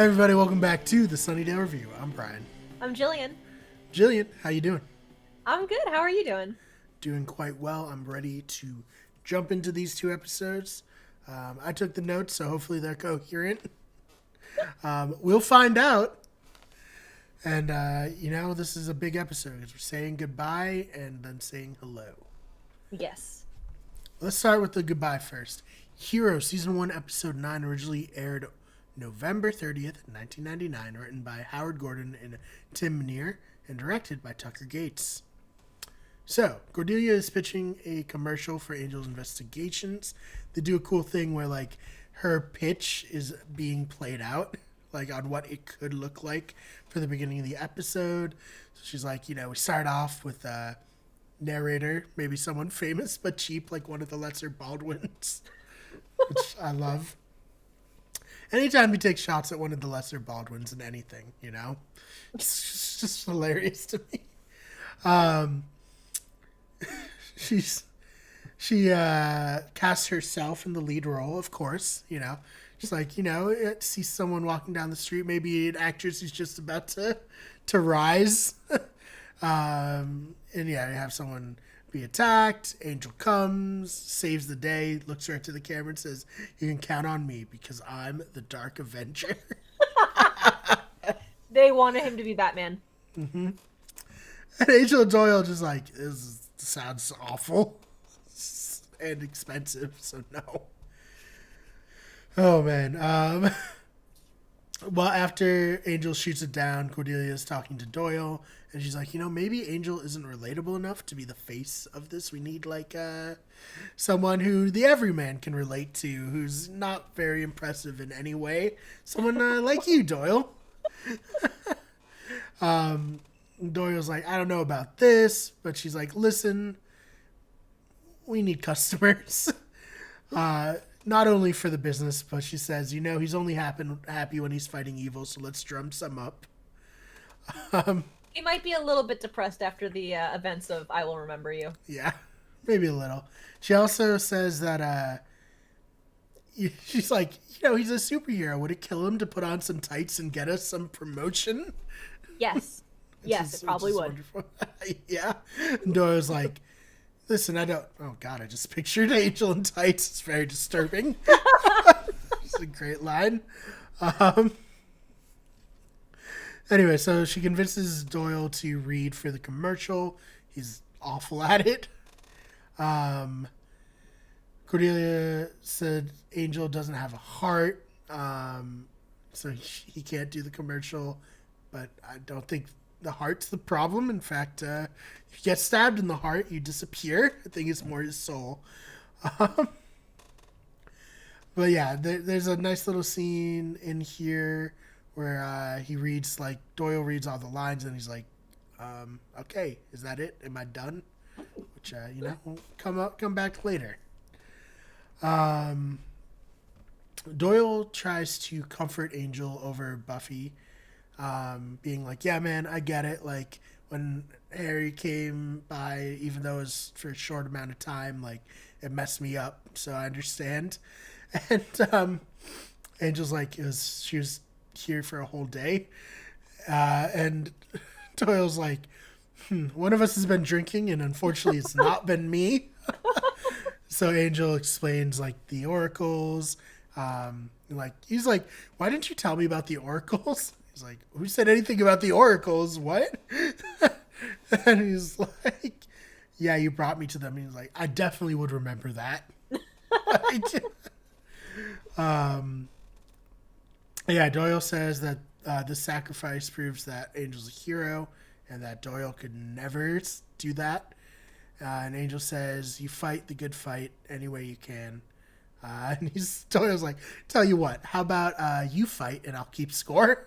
Everybody, welcome back to the Sunnydale Review. I'm Brian. I'm Jillian. Jillian, how you doing? I'm good. How are you doing? Doing quite well. I'm ready to jump into these two episodes. I took the notes, so hopefully they're coherent. We'll find out. And, this is a big episode because we're saying goodbye and then saying hello. Yes. Let's start with the goodbye first. Hero Season 1, Episode 9 originally aired November 30th, 1999, written by Howard Gordon and Tim Minear, and directed by Tucker Gates. So, Cordelia is pitching a commercial for Angel's Investigations. They do a cool thing where, her pitch is being played out, on what it could look like for the beginning of the episode. So she's like, we start off with a narrator, maybe someone famous but cheap, like one of the lesser Baldwins, which I love. Anytime you take shots at one of the lesser Baldwins in anything, it's just hilarious to me. She casts herself in the lead role, of course. She's like, see someone walking down the street, maybe an actress who's just about to rise, and you have someone be attacked. Angel comes, saves the day, looks right to the camera and says, "You can count on me because I'm the Dark Avenger." They wanted him to be Batman. Mm-hmm. And Angel and Doyle just like, this sounds awful and expensive, so no. Oh man. Well, after Angel shoots it down, Cordelia is talking to Doyle, and she's like, maybe Angel isn't relatable enough to be the face of this. We need, someone who the everyman can relate to, who's not very impressive in any way. Someone like you, Doyle. Doyle's like, I don't know about this, but she's like, listen, we need customers. Not only for the business, but she says, he's only happy when he's fighting evil, so let's drum some up. He might be a little bit depressed after the events of I Will Remember You. Yeah, maybe a little. She also says that she's like, he's a superhero. Would it kill him to put on some tights and get us some promotion? Yes. Yes, it probably would. Yeah. And Dora's like, listen, I just pictured Angel in tights. It's very disturbing. It's a great line. Anyway, so she convinces Doyle to read for the commercial. He's awful at it. Cordelia said Angel doesn't have a heart, so he can't do the commercial. But I don't think the heart's the problem. In fact, if you get stabbed in the heart, you disappear. I think it's more his soul. But yeah, there's a nice little scene in here where he reads, Doyle reads all the lines, and he's like, okay, is that it? Am I done? Which, we'll come back later. Doyle tries to comfort Angel over Buffy, being like, yeah, man, I get it. When Harry came by, even though it was for a short amount of time, it messed me up, so I understand. And Angel's like, she was here for a whole day. And Doyle's like, one of us has been drinking, and unfortunately it's not been me. So Angel explains, the oracles. He's like, why didn't you tell me about the oracles? He's like, who said anything about the oracles? What? And he's like, yeah, you brought me to them. And he's like, I definitely would remember that. Yeah, Doyle says that this sacrifice proves that Angel's a hero and that Doyle could never do that. And Angel says, you fight the good fight any way you can. And Doyle's like, tell you what, how about you fight and I'll keep score?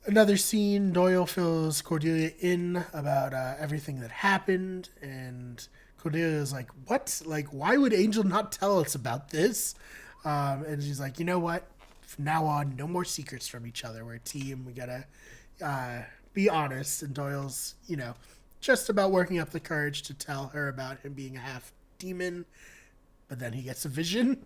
Another scene, Doyle fills Cordelia in about everything that happened, and Cordelia's like, what? Why would Angel not tell us about this? And she's like, you know what? From now on, no more secrets from each other. We're a team. We gotta be honest. And Doyle's, just about working up the courage to tell her about him being a half demon. but then he gets a vision.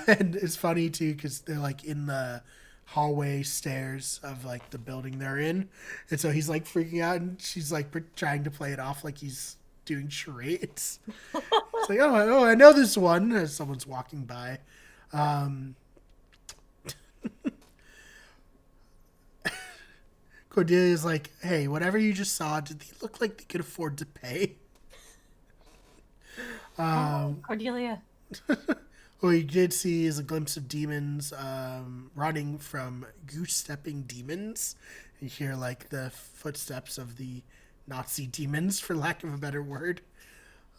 And it's funny too because they're like in the hallway stairs of like the building they're in, and so he's like freaking out, and she's like trying to play it off like he's doing charades. It's like, oh, I know this one, as someone's walking by. Cordelia's like, hey, whatever you just saw, did they look like they could afford to pay? Cordelia. What we did see is a glimpse of demons running from goose-stepping demons. You hear like the footsteps of the Nazi demons, for lack of a better word.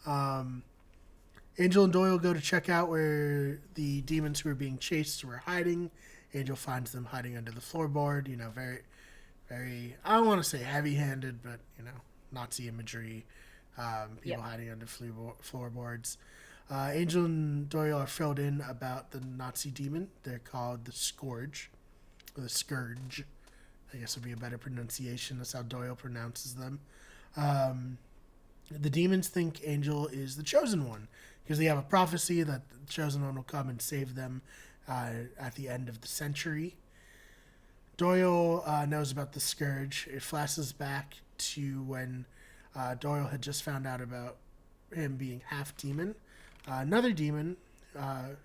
Angel and Doyle go to check out where the demons who were being chased were hiding. Angel finds them hiding under the floorboard. You know, very, very, I don't want to say heavy-handed, but, you know, Nazi imagery. People hiding under floorboards. Angel and Doyle are filled in about the Nazi demon. They're called the Scourge, or the Scourge. I guess would be a better pronunciation. That's how Doyle pronounces them. The demons think Angel is the Chosen One because they have a prophecy that the Chosen One will come and save them at the end of the century. Doyle knows about the Scourge. It flashes back to when Doyle had just found out about him being half demon. Another demon,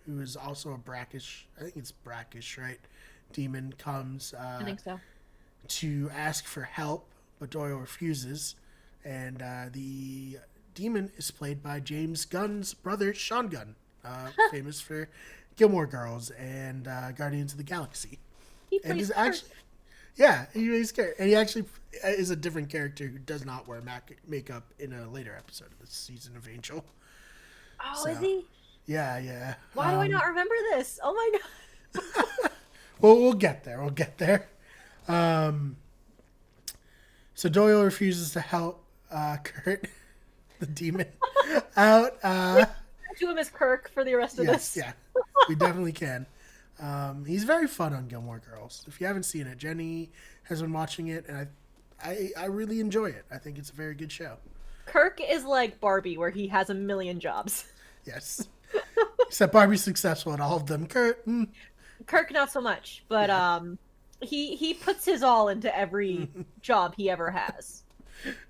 who is also a brackish, I think it's brackish, right? Demon comes I think so. to ask for help, but Doyle refuses. And the demon is played by James Gunn's brother, Sean Gunn, famous for Gilmore Girls and Guardians of the Galaxy. He plays actually, yeah, he's and he actually is a different character who does not wear makeup in a later episode of this season of Angel. Oh, is he? Yeah. Why do I not remember this? Oh my god. Well, we'll get there. So Doyle refuses to help Kurt, the demon, out. Do him as Kirk for the rest of this. Yeah, we definitely can. He's very fun on Gilmore Girls. If you haven't seen it, Jenny has been watching it, and I really enjoy it. I think it's a very good show. Kirk is like Barbie, where he has a million jobs. Yes. Except Barbie's successful at all of them. Kirk, not so much, but he puts his all into every job he ever has.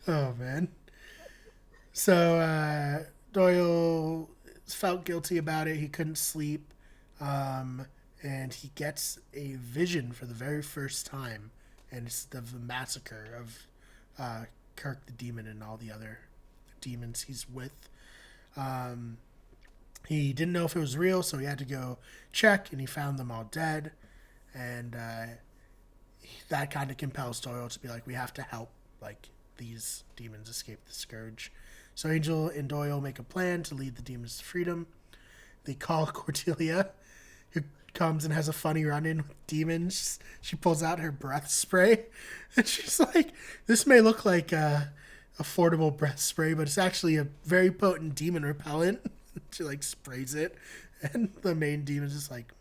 Oh man. So Doyle felt guilty about it. He couldn't sleep, and he gets a vision for the very first time, and it's the massacre of Kirk the demon and all the other demons he's with. He didn't know if it was real, so he had to go check, and he found them all dead. And that kind of compels Doyle to be like, we have to help like these demons escape the Scourge. So Angel and Doyle make a plan to lead the demons to freedom. They call Cordelia, who comes and has a funny run-in with demons. She pulls out her breath spray, and she's like, this may look like affordable breath spray, but it's actually a very potent demon repellent. She like sprays it, and the main demon's just like,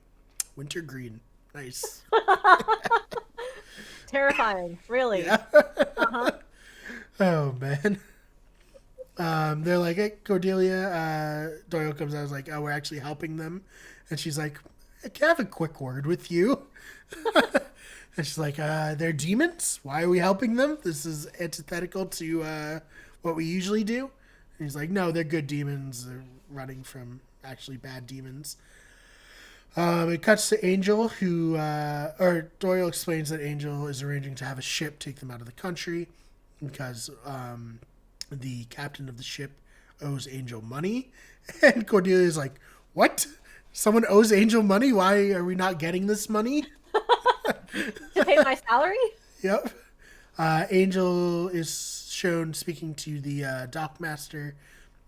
wintergreen, nice. Terrifying, really. Yeah. Oh man. They're like, hey, Cordelia. Doyle comes out, is like, oh, we're actually helping them, and she's like, can I have a quick word with you? And she's like, they're demons. Why are we helping them? This is antithetical to what we usually do. And he's like, no, they're good demons. They're running from actually bad demons. It cuts to Angel, or Doyle explains that Angel is arranging to have a ship take them out of the country because the captain of the ship owes Angel money. And Cordelia is like, what? Someone owes Angel money? Why are we not getting this money? To pay my salary? Yep. Angel is shown speaking to the dockmaster,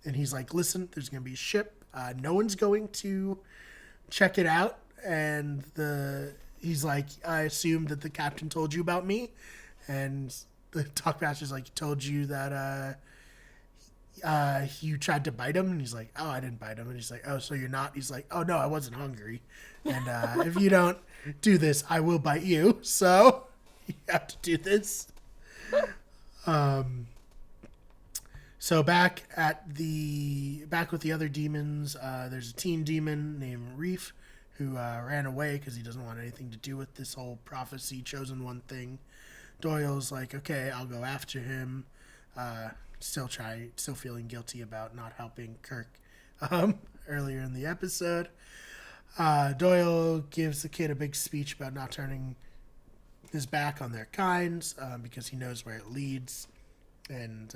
and he's like, listen, there's going to be a ship. No one's going to check it out. And he's like, I assume that the captain told you about me. And the dockmaster's like, he told you that you tried to bite him. And he's like, oh, I didn't bite him. And he's like, oh, so you're not? He's like, oh, no, I wasn't hungry. And if you don't do this, I will bite you. So you have to do this. So back with the other demons, there's a teen demon named Reef who ran away because he doesn't want anything to do with this whole prophecy chosen one thing. Doyle's like, okay, I'll go after him. Still feeling guilty about not helping Kirk earlier in the episode. Doyle gives the kid a big speech about not turning his back on their kinds because he knows where it leads. And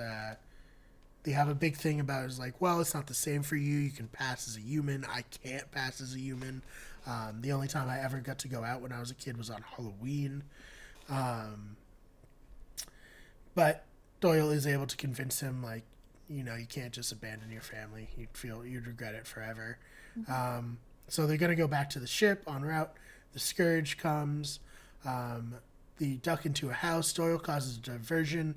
they have a big thing about it. It's like, well, it's not the same for you. You can pass as a human. I can't pass as a human. The only time I ever got to go out when I was a kid was on Halloween. But Doyle is able to convince him, like, you can't just abandon your family. You'd regret it forever. Mm-hmm. So they're going to go back to the ship en route. The Scourge comes. They duck into a house. Doyle causes a diversion.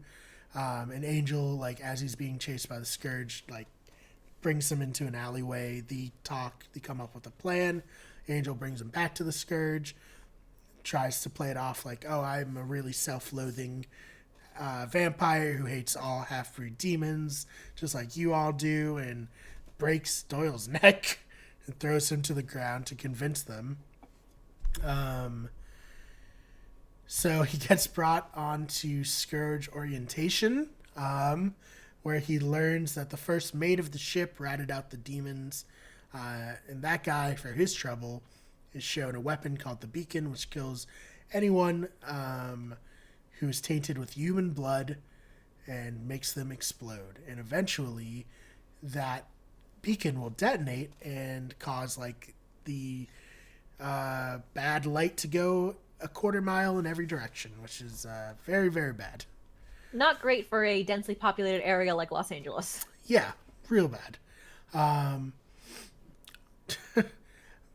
An Angel, like, as he's being chased by the Scourge, like, brings him into an alleyway. They come up with a plan. Angel brings him back to the Scourge. Tries to play it off like, oh, I'm a really self-loathing vampire who hates all half-breed demons, just like you all do, and breaks Doyle's neck and throws him to the ground to convince them. So he gets brought on to Scourge orientation, where he learns that the first mate of the ship ratted out the demons, and that guy, for his trouble, is shown a weapon called the Beacon, which kills anyone who is tainted with human blood and makes them explode. And eventually, that beacon will detonate and cause, like, the bad light to go a quarter mile in every direction, which is very, very bad. Not great for a densely populated area like Los Angeles. Yeah, real bad.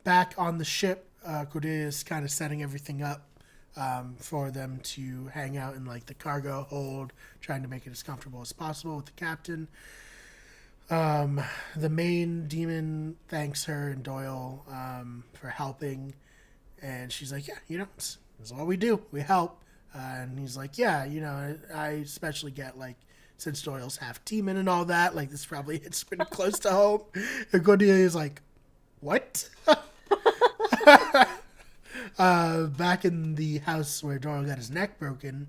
Back on the ship, Cordelia is kind of setting everything up for them to hang out in, like, the cargo hold, trying to make it as comfortable as possible with the captain. The main demon thanks her and Doyle for helping, and she's like, yeah, this is what we do. We help. And he's like, yeah, I especially get, like, since Doyle's half demon and all that, like, this probably hits pretty close to home. And Cordelia's like, what? Back in the house where Doyle got his neck broken,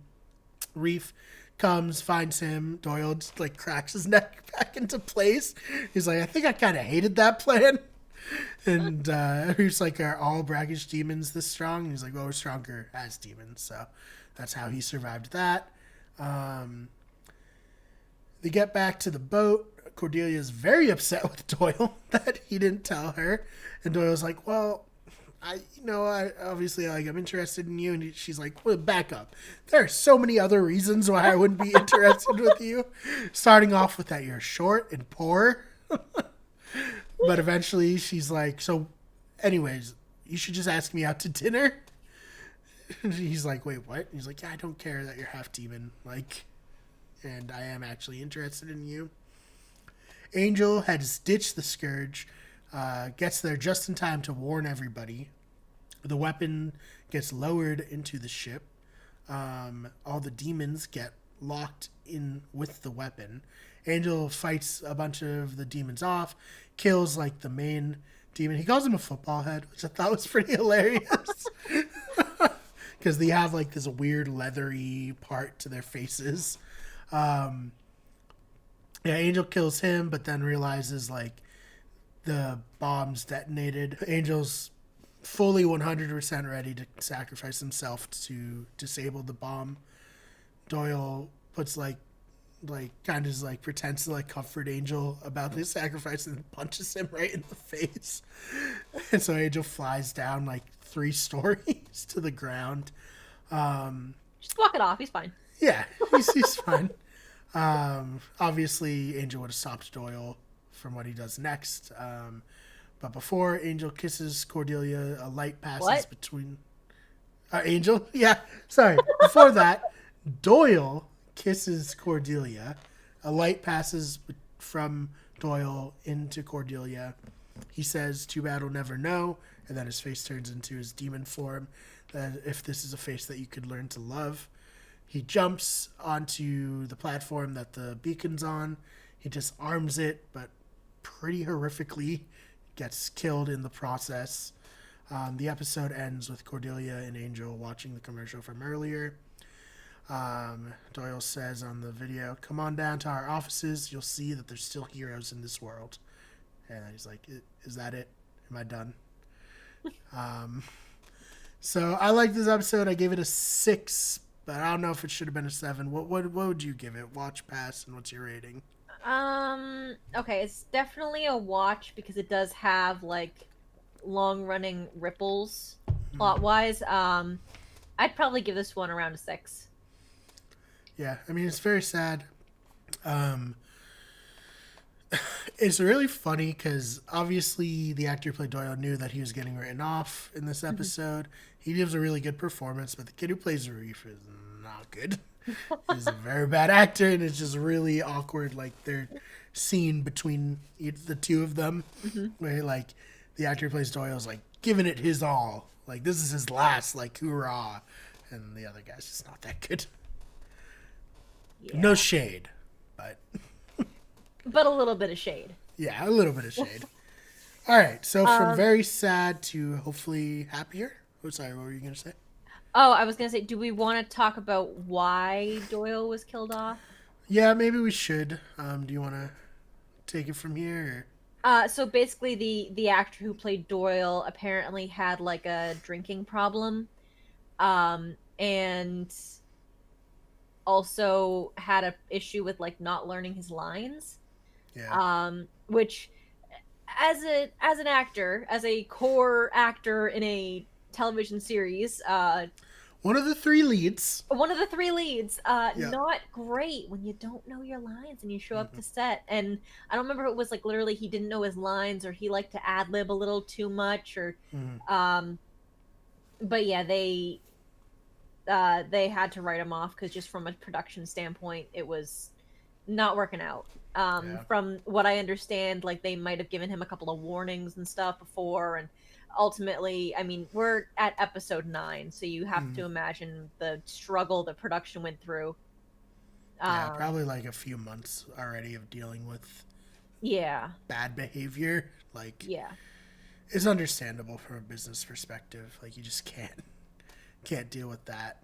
Reef comes, finds him. Doyle just, like, cracks his neck back into place. He's like, I think I kind of hated that plan. And Reef's like, are all brackish demons this strong? And he's like, well, we're stronger as demons. So that's how he survived that. They get back to the boat. Cordelia is very upset with Doyle that he didn't tell her. And Doyle's like, well, I obviously, like, I'm interested in you. And she's like, well, back up. There are so many other reasons why I wouldn't be interested with you. Starting off with that you're short and poor. But eventually she's like, so anyways, you should just ask me out to dinner. And he's like, wait, what? And he's like, yeah, I don't care that you're half demon. Like, and I am actually interested in you. Angel has ditched the Scourge, gets there just in time to warn everybody. The weapon gets lowered into the ship. All the demons get locked in with the weapon. Angel fights a bunch of the demons off, kills, like, the main demon. He calls him a football head, which I thought was pretty hilarious. Because they have, like, this weird leathery part to their faces. Angel kills him, but then realizes, like, the bomb's detonated. Angel's fully 100% ready to sacrifice himself to disable the bomb. Doyle puts, like kind of, like, pretends to, like, comfort Angel about this sacrifice and punches him right in the face. And so Angel flies down, like, 3 stories to the ground. Just walk it off. He's fine. Yeah, he's fine. Obviously, Angel would have stopped Doyle from what he does next. But before Angel kisses Cordelia, a light passes between... Angel? Yeah, sorry. Before that, Doyle kisses Cordelia. A light passes from Doyle into Cordelia. He says, too bad we'll never know. And then his face turns into his demon form. That if this is a face that you could learn to love. He jumps onto the platform that the beacon's on. He disarms it, but pretty horrifically gets killed in the process. The episode ends with Cordelia and Angel watching the commercial from earlier. Doyle says on the video, "Come on down to our offices. You'll see that there's still heroes in this world." And he's like, "Is that it? Am I done?" So I like this episode. I gave it a 6, but I don't know if it should have been a 7. What would you give it? Watch, pass, and what's your rating? Okay, it's definitely a watch because it does have like long-running ripples plot-wise. I'd probably give this one around a 6. Yeah, I mean, it's very sad. It's really funny because obviously the actor who played Doyle knew that he was getting written off in this episode. He gives a really good performance, but the kid who plays Reef is not good. He's a very bad actor, and it's just really awkward. Like their scene between the two of them, where like the actor who plays Doyle is like giving it his all, like this is his last, like hoorah, and the other guy's just not that good. Yeah. No shade, but a little bit of shade. Yeah, a little bit of shade. All right, so from very sad to hopefully happier. Oh, sorry, what were you gonna say? Oh, I was gonna say, do we want to talk about why Doyle was killed off? Yeah, maybe we should. Do you want to take it from here? So basically, the actor who played Doyle apparently had like a drinking problem, and also had a issue with like not learning his lines. Yeah. Which, as an actor, as a core actor in a television series, one of the three leads. Not great when you don't know your lines and you show up to set. And I don't remember if it was like literally he didn't know his lines or he liked to ad lib a little too much or, but yeah, they had to write him off because just from a production standpoint, it was not working out. From what I understand, like they might have given him a couple of warnings and stuff before, and ultimately, I mean, we're at episode 9, so you have to imagine the struggle the production went through. Yeah, probably like a few months already of dealing with bad behavior. Like, it's understandable from a business perspective. Like, you just can't deal with that.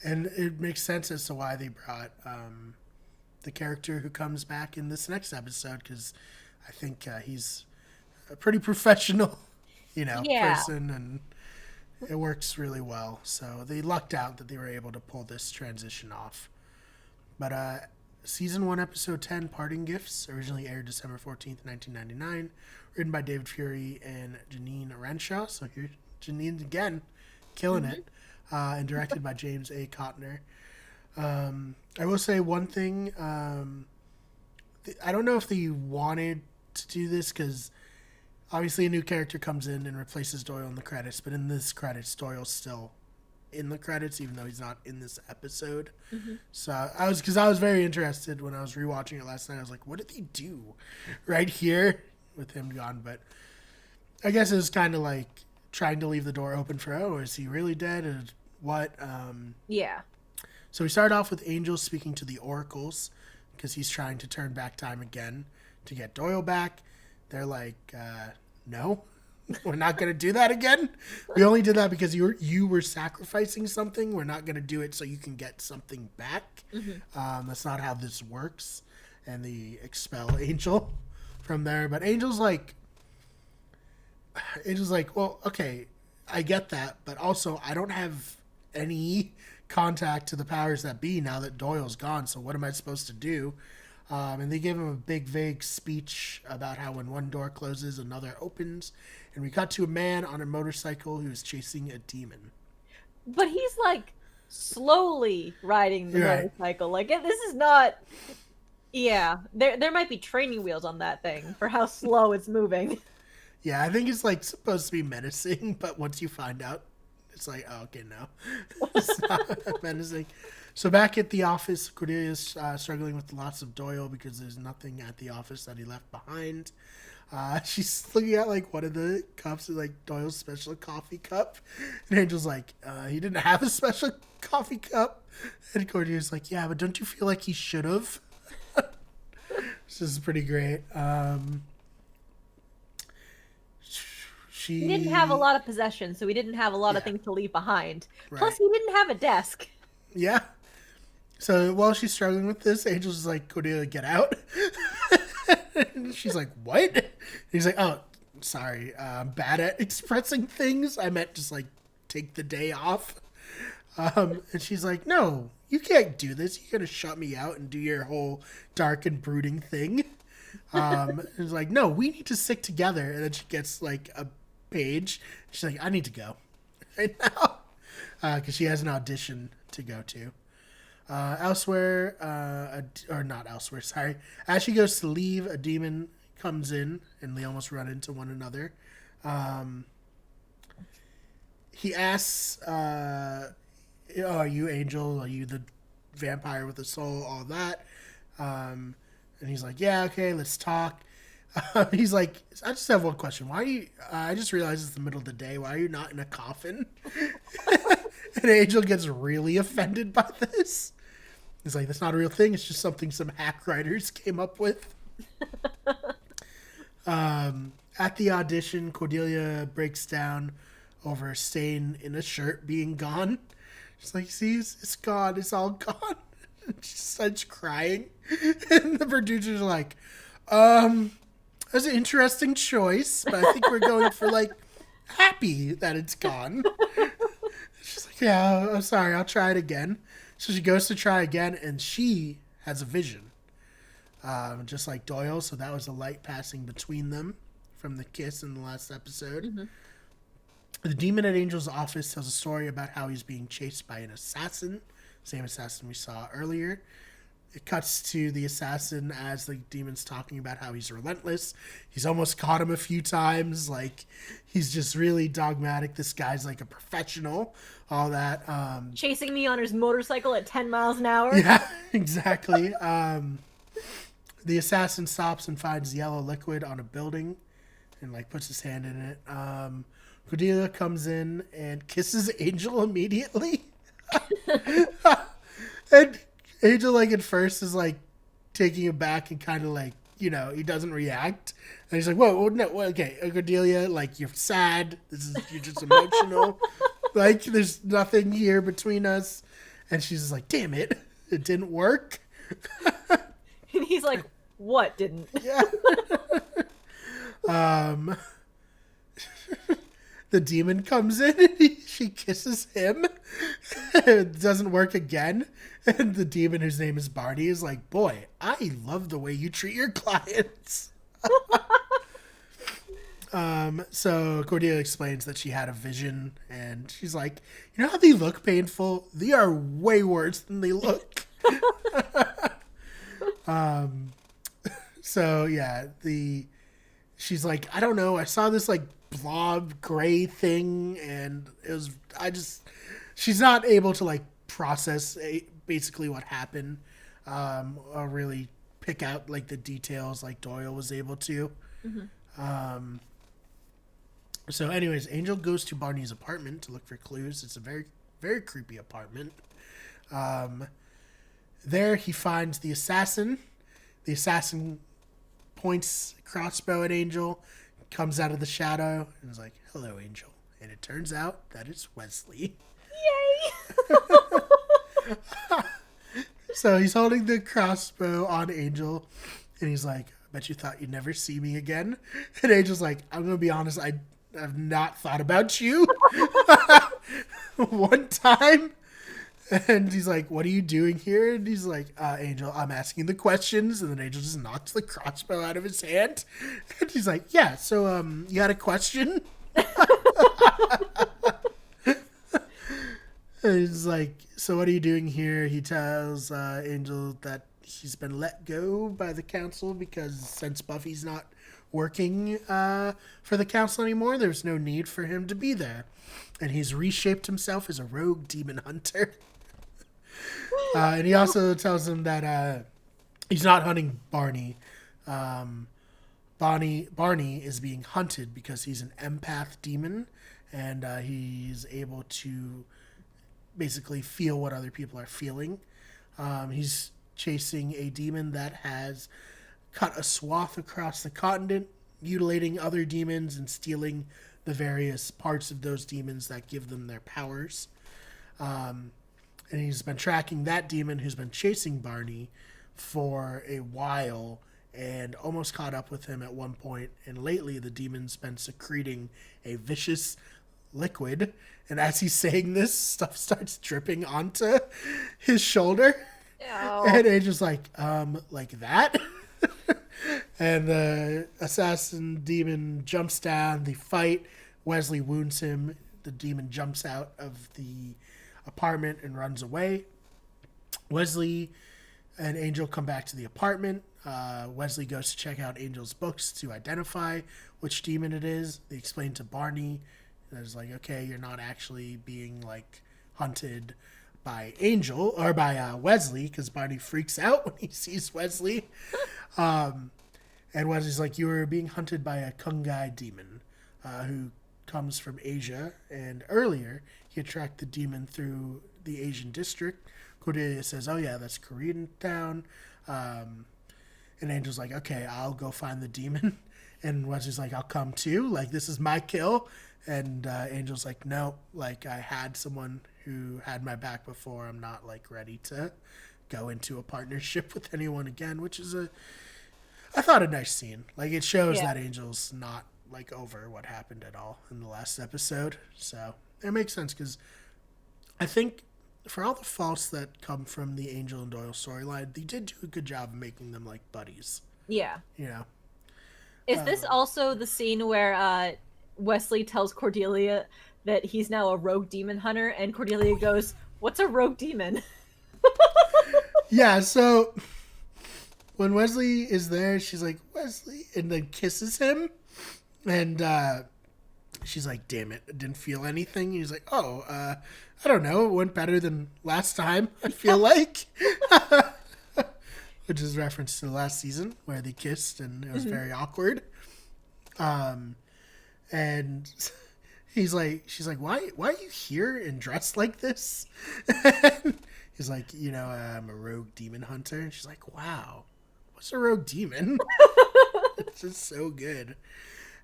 And it makes sense as to why they brought the character who comes back in this next episode, because I think he's a pretty professional, person, and it works really well. So they lucked out that they were able to pull this transition off. But season 1, episode 10, Parting Gifts, originally aired December 14th, 1999, written by David Fury and Janine Renshaw. So here's Janine again, killing it. And directed by James A. Cotner. I will say one thing. I don't know if they wanted to do this because obviously a new character comes in and replaces Doyle in the credits, but in this credits, Doyle's still in the credits even though he's not in this episode. So I was very interested when I was rewatching it last night. I was like, what did they do right here with him gone? But I guess it was kind of like trying to leave the door open for, is he really dead or what? So we start off with Angel speaking to the Oracles because he's trying to turn back time again to get Doyle back. They're like, no, we're not going to do that again. We only did that because you were sacrificing something. We're not going to do it so you can get something back. That's not how this works. And they expel Angel from there. But Angel's like, well, okay, I get that, but also I don't have any contact to the powers that be now that Doyle's gone, so what am I supposed to do? And they give him a big, vague speech about how when one door closes, another opens, and we cut to a man on a motorcycle who's chasing a demon. But he's, like, slowly riding the motorcycle. Like, this is not... Yeah, there might be training wheels on that thing for how slow it's moving. Yeah, I think it's, like, supposed to be menacing, but once you find out, it's like, oh, okay, no. It's not menacing. So back at the office, Cordelia's struggling with the loss of Doyle because there's nothing at the office that he left behind. She's looking at, like, one of the cups, like, Doyle's special coffee cup. And Angel's like, he didn't have a special coffee cup. And Cordelia's like, yeah, but don't you feel like he should have? This is pretty great. He didn't have a She, lot of possessions, so he didn't have a lot of yeah, things to leave behind. Plus, right, he didn't have a desk. yeah. So while she's struggling with this, Angel's just like, Cordelia, get out. And she's like, what? And he's like, oh, sorry, I'm bad at expressing things. I meant just like take the day off. And she's like, no, you can't do this. You're going to shut me out and do your whole dark and brooding thing. It's like, no, we need to stick together. And then she gets like a page. She's like, I need to go right now. Because she has an audition to go to. Elsewhere, or not elsewhere, sorry. As she goes to leave, a demon comes in and they almost run into one another. He asks, are you Angel? Are you the vampire with a soul? All that. And he's like, yeah, okay, let's talk. He's like, I just have one question. Why are you, I just realized it's the middle of the day. Why are you not in a coffin? And Angel gets really offended by this. He's like, that's not a real thing. It's just something some hack writers came up with. At the audition, Cordelia breaks down over a stain in a shirt being gone. She's like, see, it's gone. It's all gone. She starts crying. And the producers are like, that's an interesting choice, but I think we're going for, like, happy that it's gone. She's like, yeah, I'm sorry. I'll try it again. So she goes to try again, and she has a vision, just like Doyle. So that was a light passing between them from the kiss in the last episode. Mm-hmm. The demon at Angel's office tells a story about how he's being chased by an assassin, same assassin we saw earlier. It cuts to the assassin as the demon's talking about how he's relentless. He's almost caught him a few times. Like, he's just really dogmatic. This guy's like a professional. All that. Chasing me on his motorcycle at 10 miles an hour. Yeah, exactly. The assassin stops and finds yellow liquid on a building and like puts his hand in it. Cordelia comes in and kisses Angel immediately. And Angel, like, at first is like taking it back and kind of like, he doesn't react. And he's like, whoa, no, okay, Cordelia, like, you're sad. You're just emotional. Like, there's nothing here between us. And she's just like, damn it, it didn't work. And he's like, what didn't? Yeah. The demon comes in and she kisses him. It doesn't work again. And the demon, whose name is Barney, is like, boy, I love the way you treat your clients. So Cordelia explains that she had a vision, and she's like, you know how they look painful? They are way worse than they look. So yeah, she's like, I don't know, I saw this like blob gray thing, and she's not able to like process basically what happened, or really pick out like the details like Doyle was able to. Mm-hmm. So anyways, Angel goes to Barney's apartment to look for clues. It's a very, very creepy apartment. There he finds the assassin. The assassin points a crossbow at Angel, comes out of the shadow, and is like, hello, Angel. And it turns out that it's Wesley. Yay! So he's holding the crossbow on Angel, and he's like, I bet you thought you'd never see me again. And Angel's like, I'm going to be honest, I've not thought about you one time. And he's like, what are you doing here? And he's like, Angel, I'm asking the questions. And then Angel just knocks the crossbow out of his hand. And he's like, yeah, so you had a question? And he's like, so what are you doing here? He tells Angel that he's been let go by the council because since Buffy's not working for the council anymore, there's no need for him to be there. And he's reshaped himself as a rogue demon hunter. And he also tells him that he's not hunting Barney. Barney is being hunted because he's an empath demon, and he's able to basically feel what other people are feeling. He's chasing a demon that has cut a swath across the continent, mutilating other demons and stealing the various parts of those demons that give them their powers. And he's been tracking that demon who's been chasing Barney for a while and almost caught up with him at one point. And lately, the demon's been secreting a vicious liquid. And as he's saying this, stuff starts dripping onto his shoulder. Oh. And Angel's like that? And the assassin demon jumps down. They fight. Wesley wounds him. The demon jumps out of the apartment and runs away. Wesley and Angel come back to the apartment. Wesley goes to check out Angel's books to identify which demon it is. They explain to Barney. And it's like, okay, you're not actually being like hunted by Angel or by Wesley, because Barney freaks out when he sees Wesley. And Wesley's like, you were being hunted by a Kungai demon who comes from Asia. And earlier, he had tracked the demon through the Asian district. Cordelia says, oh yeah, that's Koreatown. And Angel's like, okay, I'll go find the demon. And Wesley's like, I'll come too. Like, this is my kill. And Angel's like, no, like, I had someone who had my back before. I'm not, like, ready to go into a partnership with anyone again, which is I thought a nice scene. Like, it shows that Angel's not, like, over what happened at all in the last episode. So it makes sense, because I think for all the faults that come from the Angel and Doyle storyline, they did do a good job of making them, like, buddies. Yeah. You know? Is this also the scene where Wesley tells Cordelia that he's now a rogue demon hunter, and Cordelia goes, what's a rogue demon? Yeah, so when Wesley is there, she's like, Wesley, and then kisses him. And she's like, damn it, I didn't feel anything. He's like, oh, I don't know, it went better than last time, I feel like. Which is a reference to the last season where they kissed and it was very awkward. And she's like, why are you here and dressed like this? And he's like, I'm a rogue demon hunter. And she's like, wow, what's a rogue demon? It's just so good.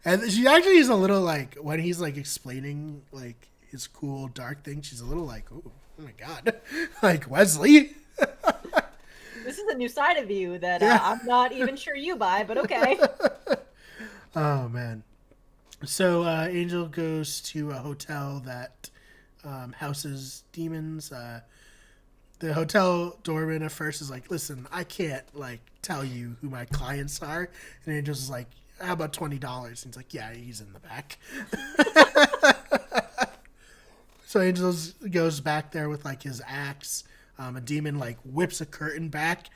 And she actually is a little like, when he's like explaining like his cool dark thing, she's a little like, oh my God, like Wesley. This is a new side of you that I'm not even sure you buy, but okay. Oh, man. So Angel goes to a hotel that houses demons. The hotel doorman at first is like, listen, I can't like tell you who my clients are. And Angel's is like, how about $20? And he's like, yeah, he's in the back. So Angel goes back there with like his axe. A demon like whips a curtain back,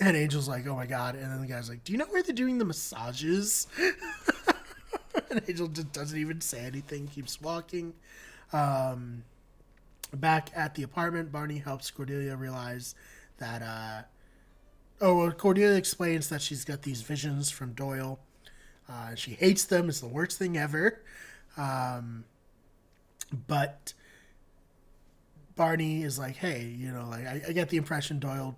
and Angel's like, oh my God. And then the guy's like, do you know where they're doing the massages? And Angel just doesn't even say anything, keeps walking. Back at the apartment, Barney helps Cordelia realize that Cordelia explains that she's got these visions from Doyle. She hates them. It's the worst thing ever. But Barney is like, hey, like I get the impression Doyle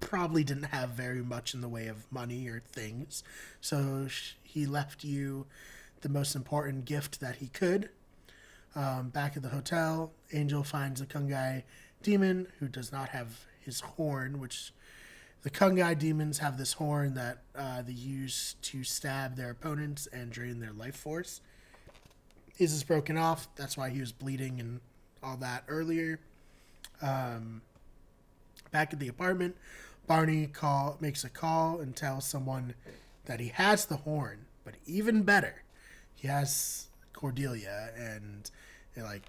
probably didn't have very much in the way of money or things. So he left you the most important gift that he could. Back at the hotel, Angel finds a Kungai demon who does not have his horn, which the Kungai demons have this horn that they use to stab their opponents and drain their life force. His is broken off. That's why he was bleeding and all that earlier. Back at the apartment, Barney makes a call and tells someone that he has the horn, but even better, he has Cordelia, and it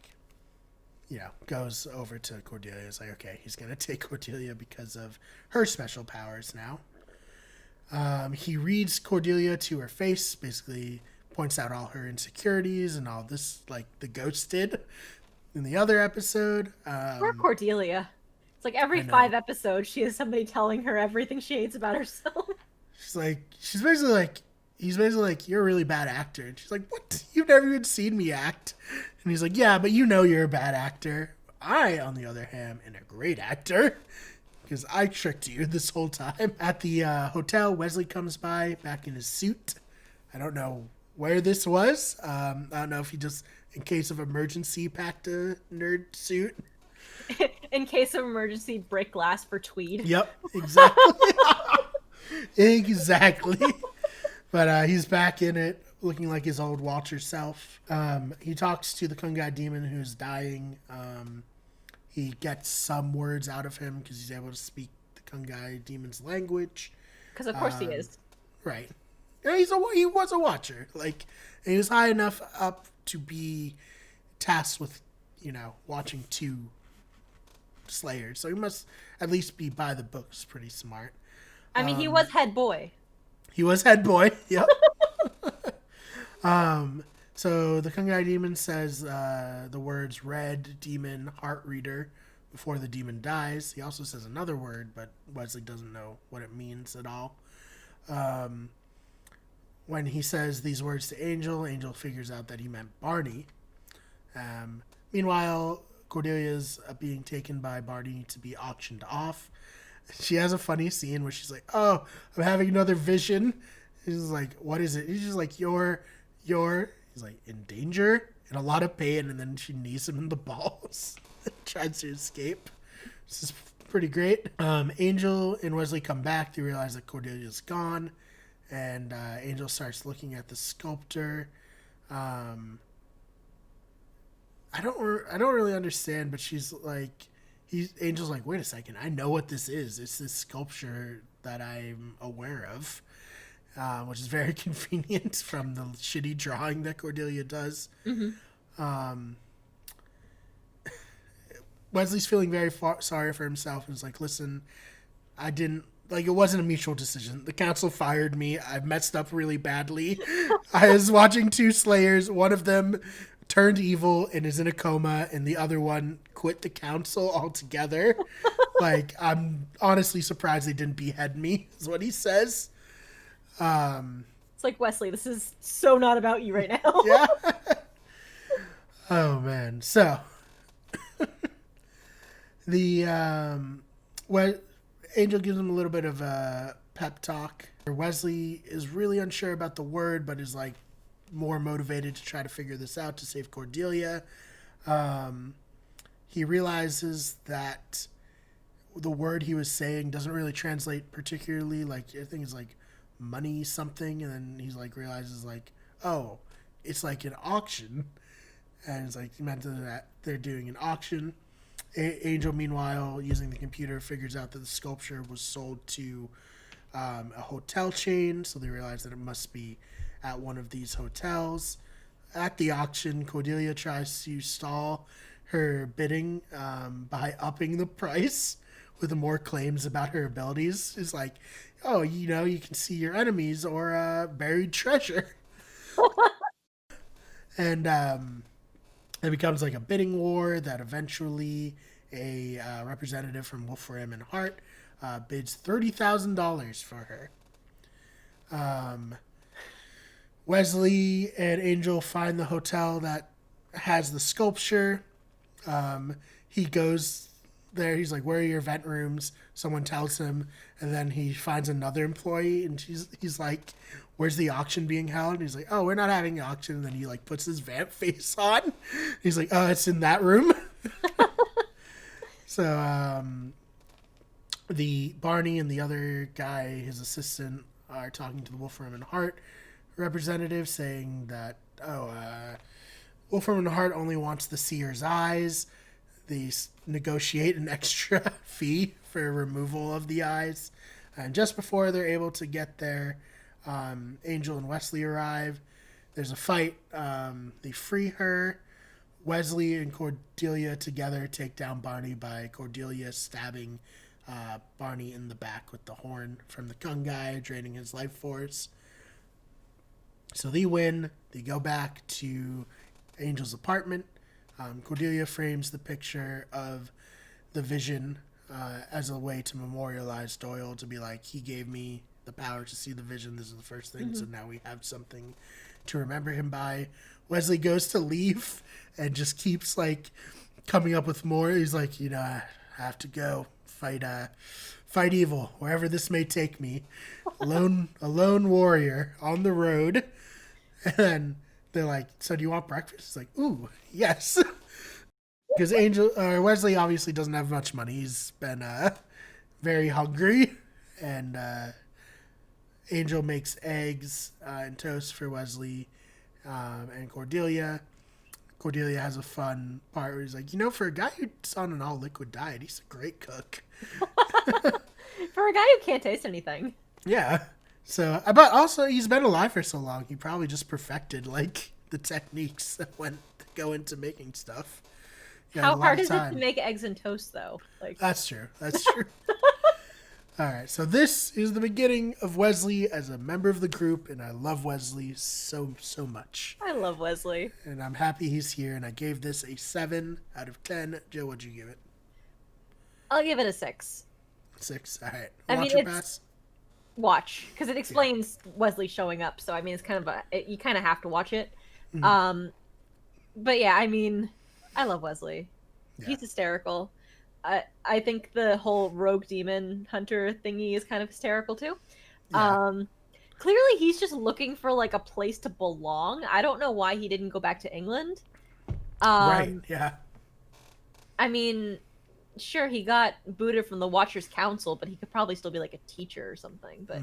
goes over to Cordelia. It's like, okay, he's gonna take Cordelia because of her special powers now. He reads Cordelia to her face, basically points out all her insecurities and all this, like the ghost did in the other episode. Poor Cordelia. It's like every 5 episodes she has somebody telling her everything she hates about herself. He's basically like, you're a really bad actor. And she's like, what? You've never even seen me act. And he's like, yeah, but you're a bad actor. I, on the other hand, am a great actor. because I tricked you this whole time. At the hotel, Wesley comes by back in his suit. I don't know where this was. I don't know if he just, in case of emergency, packed a nerd suit. In case of emergency, break glass for Tweed. Yep, exactly. Exactly. But he's back in it, looking like his old Walter self. He talks to the Kungai demon who's dying. He gets some words out of him because he's able to speak the Kungai demon's language. Because of course he is. Right. And he was a watcher. Like, and he was high enough up to be tasked with, watching 2 Slayers. So he must at least be by the books pretty smart. I mean, he was head boy. He was head boy, yep. So the Kungai demon says the words red demon heart reader before the demon dies. He also says another word, but Wesley doesn't know what it means at all. When he says these words to Angel, Angel figures out that he meant Barney. Meanwhile, Cordelia's being taken by Barney to be auctioned off. She has a funny scene where she's like, "Oh, I'm having another vision." He's like, "What is it?" He's just like, "You're." He's like, "In danger, in a lot of pain," and then she knees him in the balls, tries to escape. This is pretty great. Angel and Wesley come back. They realize that Cordelia's gone, and Angel starts looking at the sculptor. I don't really understand, but she's like. Angel's like, wait a second, I know what this is. It's this sculpture that I'm aware of, which is very convenient from the shitty drawing that Cordelia does. Mm-hmm. Wesley's feeling very sorry for himself and is like, listen, it wasn't a mutual decision. The council fired me. I messed up really badly. I was watching 2 Slayers. One of them turned evil and is in a coma, and the other one quit the council altogether. Like, I'm honestly surprised they didn't behead me, is what he says. It's like, Wesley, this is so not about you right now. Yeah. Oh, man. So, Angel gives him a little bit of a pep talk. Wesley is really unsure about the word, but is like, more motivated to try to figure this out to save Cordelia. He realizes that the word he was saying doesn't really translate particularly. Like, I think it's like money something, and then he's like realizes like, oh, it's like an auction, and it's like meant that they're doing an auction. Angel, meanwhile, using the computer, figures out that the sculpture was sold to a hotel chain, so they realize that it must be at one of these hotels. At the auction, Cordelia tries to stall her bidding by upping the price with more claims about her abilities. It's like, oh, you can see your enemies or buried treasure. And it becomes like a bidding war that eventually a representative from Wolfram and Hart bids $30,000 for her. Wesley and Angel find the hotel that has the sculpture. He goes there. He's like, where are your vent rooms? Someone tells him. And then he finds another employee. And he's like, where's the auction being held? And he's like, oh, we're not having an auction. And then he like puts his vamp face on. He's like, oh, it's in that room. So the Barney and the other guy, his assistant, are talking to the Wolfram and Hart representative, saying that Wolfram and Hart only wants the seer's eyes. They negotiate an extra fee for removal of the eyes, and just before they're able to get there, Angel and Wesley arrive. There's a fight. They free her. Wesley and Cordelia together take down Barney by Cordelia stabbing Barney in the back with the horn from the Kungai, draining his life force. So they win. They go back to Angel's apartment. Cordelia frames the picture of the vision as a way to memorialize Doyle, to be like, he gave me the power to see the vision. This is the first thing. Mm-hmm. So now we have something to remember him by. Wesley goes to leave and just keeps like coming up with more. He's like, I have to go. fight evil wherever this may take me. A lone warrior on the road. And then they're like, so do you want breakfast? It's like, ooh, yes. Because Wesley obviously doesn't have much money. He's been very hungry. And Angel makes eggs and toast for Wesley and Cordelia. Cordelia has a fun part where he's like, for a guy who's on an all-liquid diet, he's a great cook. For a guy who can't taste anything. Yeah. So, but also, he's been alive for so long, he probably just perfected, the techniques that go into making stuff. How hard is it to make eggs and toast, though? That's true. All right, so this is the beginning of Wesley as a member of the group, and I love Wesley so much. I love Wesley. And I'm happy he's here, and I gave this a 7 out of 10. Joe, what'd you give it? I'll give it a 6. 6? All right. Watch or pass? Watch, because it explains Wesley showing up, so, it's kind of you kind of have to watch it. Mm-hmm. But yeah, I love Wesley. Yeah. He's hysterical. I think the whole rogue demon hunter thingy is kind of hysterical too. Yeah. Clearly he's just looking for a place to belong. I don't know why he didn't go back to England. Right, yeah. Sure, he got booted from the Watchers Council, but he could probably still be a teacher or something. But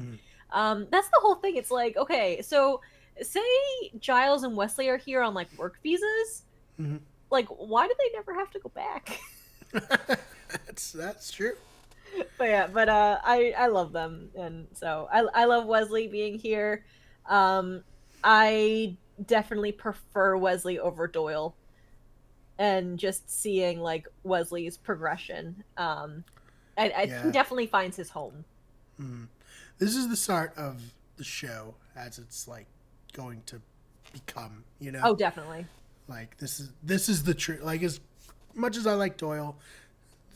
that's the whole thing. It's okay, so say Giles and Wesley are here on work visas. Mm-hmm. Why do they never have to go back? That's true. But I love them, and so I love Wesley being here. I definitely prefer Wesley over Doyle, and just seeing Wesley's progression. He definitely finds his home. This is the start of the show as it's going to become. Oh, definitely. This is the true. As much as I like Doyle,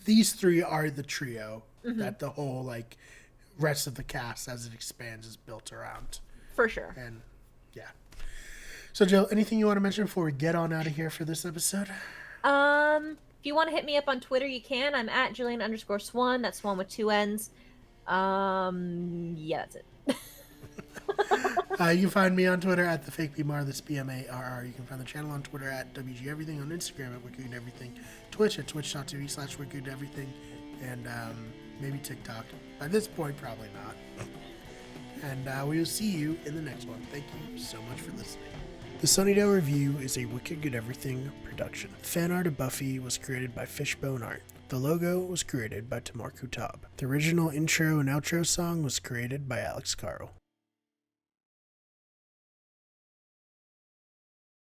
these three are the trio that the whole rest of the cast as it expands is built around. For sure. And yeah. So Jill, anything you want to mention before we get on out of here for this episode? If you want to hit me up on Twitter, you can. I'm at Jillian_Swan. That's Swan with 2 N's. Yeah, that's it. You can find me on Twitter at @theFakeBMar, that's BMARR. You can find the channel on Twitter at WG Everything, on Instagram at Wicked Everything, Twitch at twitch.tv/Wicked Everything, and maybe TikTok. By this point, probably not. And we will see you in the next one. Thank you so much for listening. The Sunnydale Review is a Wicked Good Everything production. Fan art of Buffy was created by Fishbone Art. The logo was created by Tamar Kutab. The original intro and outro song was created by Alex Carl.